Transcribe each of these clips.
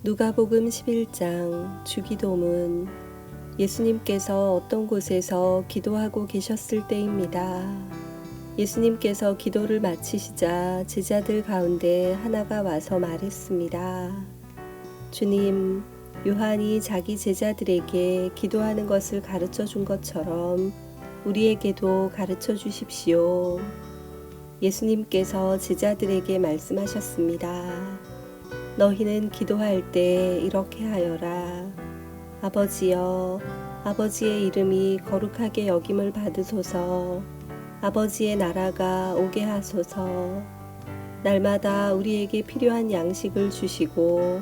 누가복음 11장 주기도문. 예수님께서 어떤 곳에서 기도하고 계셨을 때입니다. 예수님께서 기도를 마치시자 제자들 가운데 하나가 와서 말했습니다. 주님, 요한이 자기 제자들에게 기도하는 것을 가르쳐 준 것처럼 우리에게도 가르쳐 주십시오. 예수님께서 제자들에게 말씀하셨습니다. 너희는 기도할 때 이렇게 하여라. 아버지여, 아버지의 이름이 거룩하게 여김을 받으소서. 아버지의 나라가 오게 하소서. 날마다 우리에게 필요한 양식을 주시고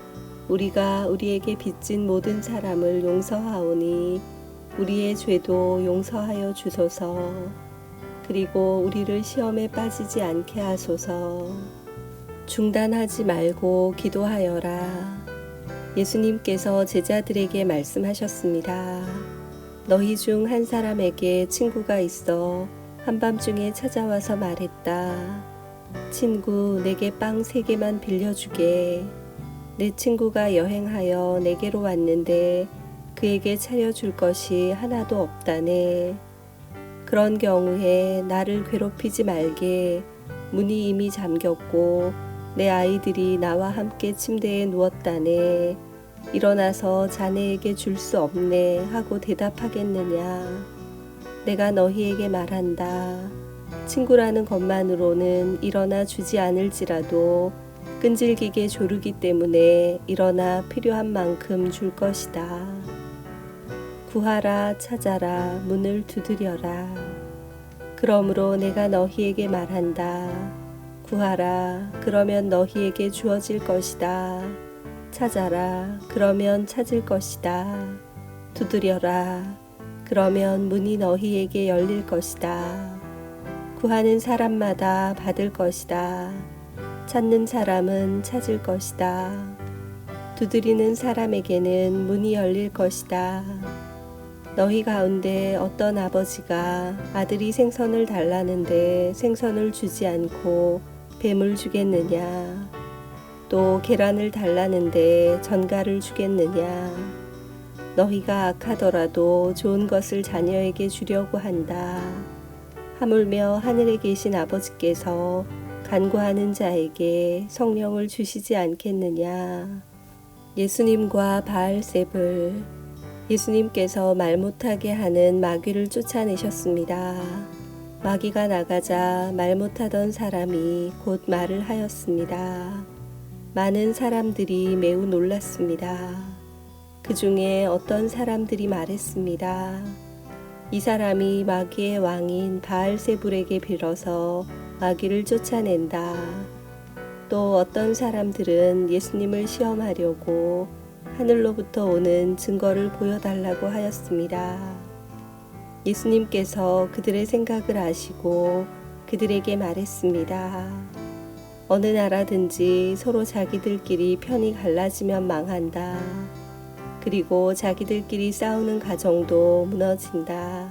우리가 우리에게 빚진 모든 사람을 용서하오니 우리의 죄도 용서하여 주소서. 그리고 우리를 시험에 빠지지 않게 하소서. 중단하지 말고 기도하여라. 예수님께서 제자들에게 말씀하셨습니다. 너희 중 한 사람에게 친구가 있어 한밤중에 찾아와서 말했다. 친구, 내게 빵 3개만 빌려주게. 내 친구가 여행하여 내게로 왔는데 그에게 차려줄 것이 하나도 없다네. 그런 경우에 나를 괴롭히지 말게. 문이 이미 잠겼고 내 아이들이 나와 함께 침대에 누웠다네. 일어나서 자네에게 줄 수 없네 하고 대답하겠느냐. 내가 너희에게 말한다. 친구라는 것만으로는 일어나 주지 않을지라도 끈질기게 조르기 때문에 일어나 필요한 만큼 줄 것이다. 구하라, 찾아라, 문을 두드려라. 그러므로 내가 너희에게 말한다. 구하라, 그러면 너희에게 주어질 것이다. 찾아라, 그러면 찾을 것이다. 두드려라, 그러면 문이 너희에게 열릴 것이다. 구하는 사람마다 받을 것이다. 찾는 사람은 찾을 것이다. 두드리는 사람에게는 문이 열릴 것이다. 너희 가운데 어떤 아버지가 아들이 생선을 달라는데 생선을 주지 않고 뱀을 주겠느냐? 또 계란을 달라는데 전갈을 주겠느냐? 너희가 악하더라도 좋은 것을 자녀에게 주려고 한다. 하물며 하늘에 계신 아버지께서 간구하는 자에게 성령을 주시지 않겠느냐? 예수님과 바알세불. 예수님께서 말 못하게 하는 마귀를 쫓아내셨습니다. 마귀가 나가자 말 못하던 사람이 곧 말을 하였습니다. 많은 사람들이 매우 놀랐습니다. 그 중에 어떤 사람들이 말했습니다. 이 사람이 마귀의 왕인 바알세불에게 빌어서 마귀를 쫓아낸다. 또 어떤 사람들은 예수님을 시험하려고 하늘로부터 오는 증거를 보여달라고 하였습니다. 예수님께서 그들의 생각을 아시고 그들에게 말했습니다. 어느 나라든지 서로 자기들끼리 편이 갈라지면 망한다. 그리고 자기들끼리 싸우는 가정도 무너진다.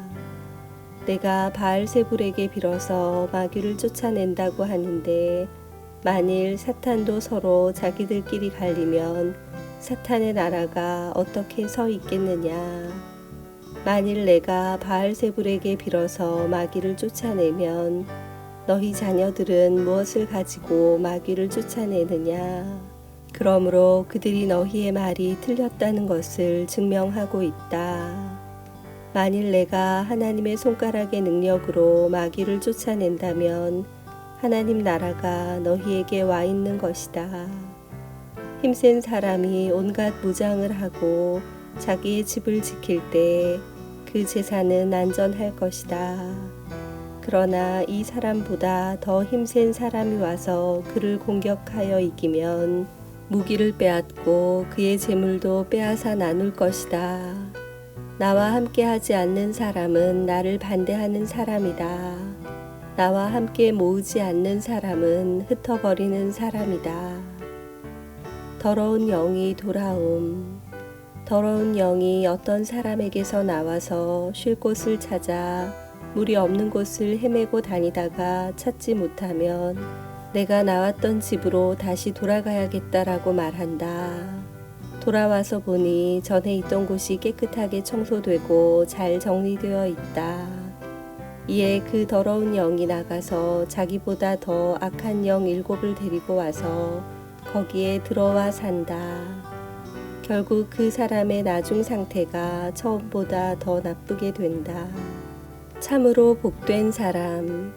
내가 바알세불에게 빌어서 마귀를 쫓아낸다고 하는데 만일 사탄도 서로 자기들끼리 갈리면 사탄의 나라가 어떻게 서 있겠느냐. 만일 내가 바알세불에게 빌어서 마귀를 쫓아내면 너희 자녀들은 무엇을 가지고 마귀를 쫓아내느냐. 그러므로 그들이 너희의 말이 틀렸다는 것을 증명하고 있다. 만일 내가 하나님의 손가락의 능력으로 마귀를 쫓아낸다면 하나님 나라가 너희에게 와 있는 것이다. 힘센 사람이 온갖 무장을 하고 자기의 집을 지킬 때 그 재산은 안전할 것이다. 그러나 이 사람보다 더 힘센 사람이 와서 그를 공격하여 이기면 무기를 빼앗고 그의 재물도 빼앗아 나눌 것이다. 나와 함께 하지 않는 사람은 나를 반대하는 사람이다. 나와 함께 모으지 않는 사람은 흩어버리는 사람이다. 더러운 영이 돌아옴. 더러운 영이 어떤 사람에게서 나와서 쉴 곳을 찾아 물이 없는 곳을 헤매고 다니다가 찾지 못하면 내가 나왔던 집으로 다시 돌아가야겠다라고 말한다. 돌아와서 보니 전에 있던 곳이 깨끗하게 청소되고 잘 정리되어 있다. 이에 그 더러운 영이 나가서 자기보다 더 악한 영 7을 데리고 와서 거기에 들어와 산다. 결국 그 사람의 나중 상태가 처음보다 더 나쁘게 된다. 참으로 복된 사람.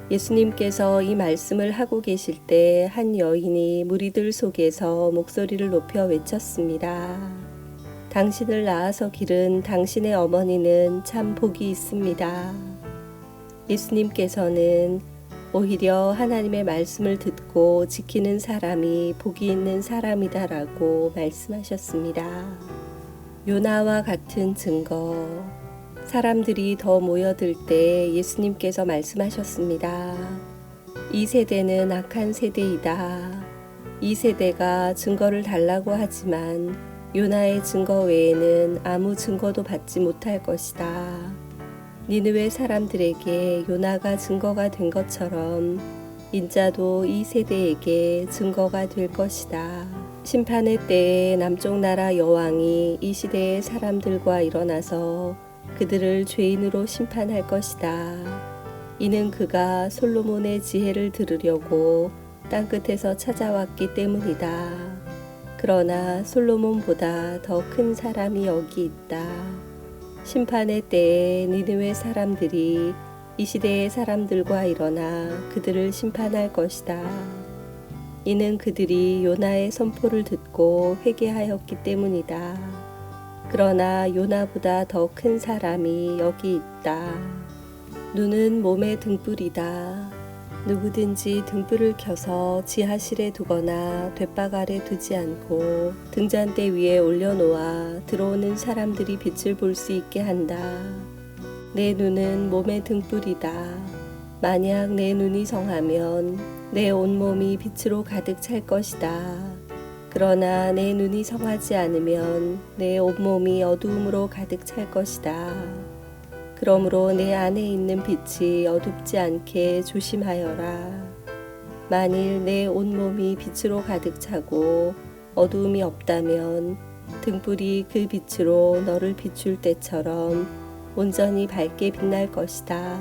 예수님께서 이 말씀을 하고 계실 때 한 여인이 무리들 속에서 목소리를 높여 외쳤습니다. 당신을 낳아서 기른 당신의 어머니는 참 복이 있습니다. 예수님께서는 오히려 하나님의 말씀을 듣고 지키는 사람이 복이 있는 사람이다라고 말씀하셨습니다. 요나와 같은 증거. 사람들이 더 모여들 때 예수님께서 말씀하셨습니다. 이 세대는 악한 세대이다. 이 세대가 증거를 달라고 하지만 요나의 증거 외에는 아무 증거도 받지 못할 것이다. 니느웨 사람들에게 요나가 증거가 된 것처럼 인자도 이 세대에게 증거가 될 것이다. 심판의 때에 남쪽 나라 여왕이 이 시대의 사람들과 일어나서 그들을 죄인으로 심판할 것이다. 이는 그가 솔로몬의 지혜를 들으려고 땅끝에서 찾아왔기 때문이다. 그러나 솔로몬보다 더 큰 사람이 여기 있다. 심판의 때에 니느웨 사람들이 이 시대의 사람들과 일어나 그들을 심판할 것이다. 이는 그들이 요나의 선포를 듣고 회개하였기 때문이다. 그러나 요나보다 더 큰 사람이 여기 있다. 눈은 몸의 등불이다. 누구든지 등불을 켜서 지하실에 두거나 돛박 아래 두지 않고 등잔대 위에 올려놓아 들어오는 사람들이 빛을 볼 수 있게 한다. 내 눈은 몸의 등불이다. 만약 내 눈이 성하면 내 온몸이 빛으로 가득 찰 것이다. 그러나 내 눈이 성하지 않으면 내 온몸이 어두움으로 가득 찰 것이다. 그러므로 내 안에 있는 빛이 어둡지 않게 조심하여라. 만일 내 온몸이 빛으로 가득 차고 어두움이 없다면 등불이 그 빛으로 너를 비출 때처럼 온전히 밝게 빛날 것이다.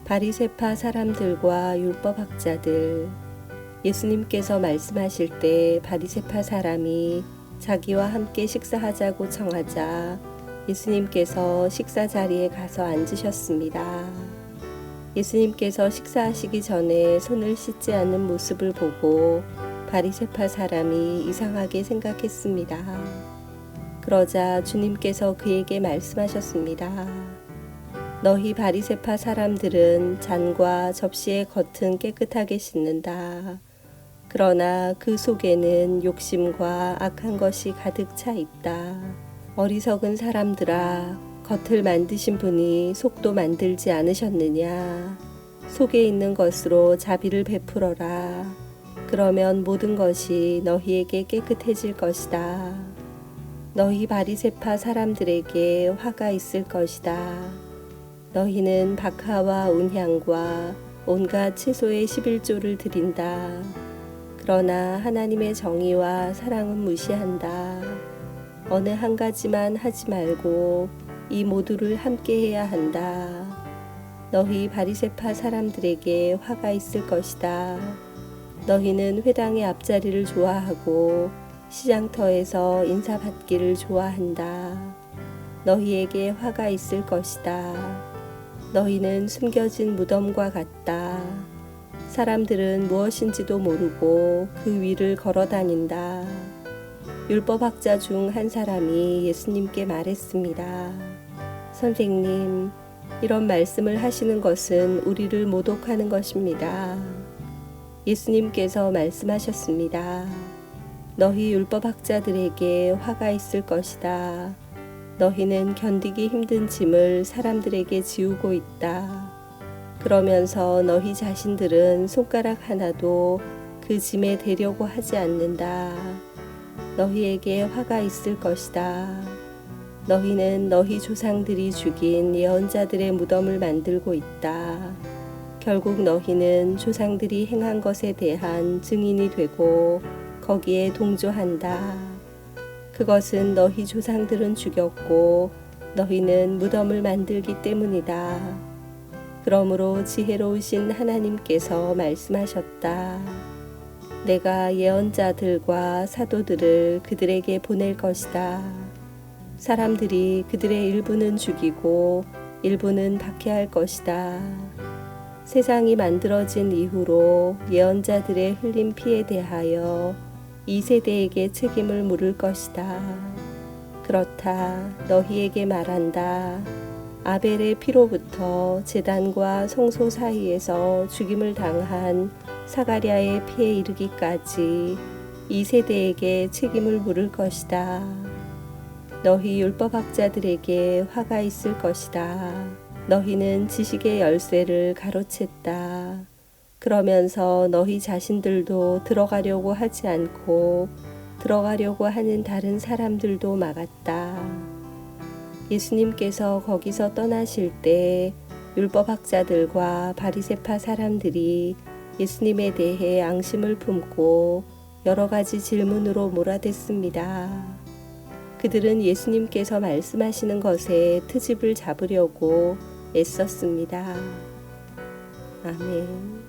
바리새파 사람들과 율법학자들. 예수님께서 말씀하실 때 바리새파 사람이 자기와 함께 식사하자고 청하자 예수님께서 식사 자리에 가서 앉으셨습니다. 예수님께서 식사하시기 전에 손을 씻지 않는 모습을 보고 바리새파 사람이 이상하게 생각했습니다. 그러자 주님께서 그에게 말씀하셨습니다. 너희 바리새파 사람들은 잔과 접시의 겉은 깨끗하게 씻는다. 그러나 그 속에는 욕심과 악한 것이 가득 차 있다. 어리석은 사람들아, 겉을 만드신 분이 속도 만들지 않으셨느냐? 속에 있는 것으로 자비를 베풀어라. 그러면 모든 것이 너희에게 깨끗해질 것이다. 너희 바리새파 사람들에게 화가 있을 것이다. 너희는 박하와 운향과 온갖 채소의 11조를 드린다. 그러나 하나님의 정의와 사랑은 무시한다. 어느 한 가지만 하지 말고 이 모두를 함께 해야 한다. 너희 바리새파 사람들에게 화가 있을 것이다. 너희는 회당의 앞자리를 좋아하고 시장터에서 인사받기를 좋아한다. 너희에게 화가 있을 것이다. 너희는 숨겨진 무덤과 같다. 사람들은 무엇인지도 모르고 그 위를 걸어 다닌다. 율법학자 중 한 사람이 예수님께 말했습니다. 선생님, 이런 말씀을 하시는 것은 우리를 모독하는 것입니다. 예수님께서 말씀하셨습니다. 너희 율법학자들에게 화가 있을 것이다. 너희는 견디기 힘든 짐을 사람들에게 지우고 있다. 그러면서 너희 자신들은 손가락 하나도 그 짐에 대려고 하지 않는다. 너희에게 화가 있을 것이다. 너희는 너희 조상들이 죽인 예언자들의 무덤을 만들고 있다. 결국 너희는 조상들이 행한 것에 대한 증인이 되고 거기에 동조한다. 그것은 너희 조상들은 죽였고 너희는 무덤을 만들기 때문이다. 그러므로 지혜로우신 하나님께서 말씀하셨다. 내가 예언자들과 사도들을 그들에게 보낼 것이다. 사람들이 그들의 일부는 죽이고 일부는 박해할 것이다. 세상이 만들어진 이후로 예언자들의 흘린 피에 대하여 이 세대에게 책임을 물을 것이다. 그렇다. 너희에게 말한다. 아벨의 피로부터 제단과 성소 사이에서 죽임을 당한 사가랴의 피에 이르기까지 이 세대에게 책임을 물을 것이다. 너희 율법학자들에게 화가 있을 것이다. 너희는 지식의 열쇠를 가로챘다. 그러면서 너희 자신들도 들어가려고 하지 않고 들어가려고 하는 다른 사람들도 막았다. 예수님께서 거기서 떠나실 때 율법학자들과 바리새파 사람들이 예수님에 대해 앙심을 품고 여러 가지 질문으로 몰아댔습니다. 그들은 예수님께서 말씀하시는 것에 트집을 잡으려고 애썼습니다. 아멘.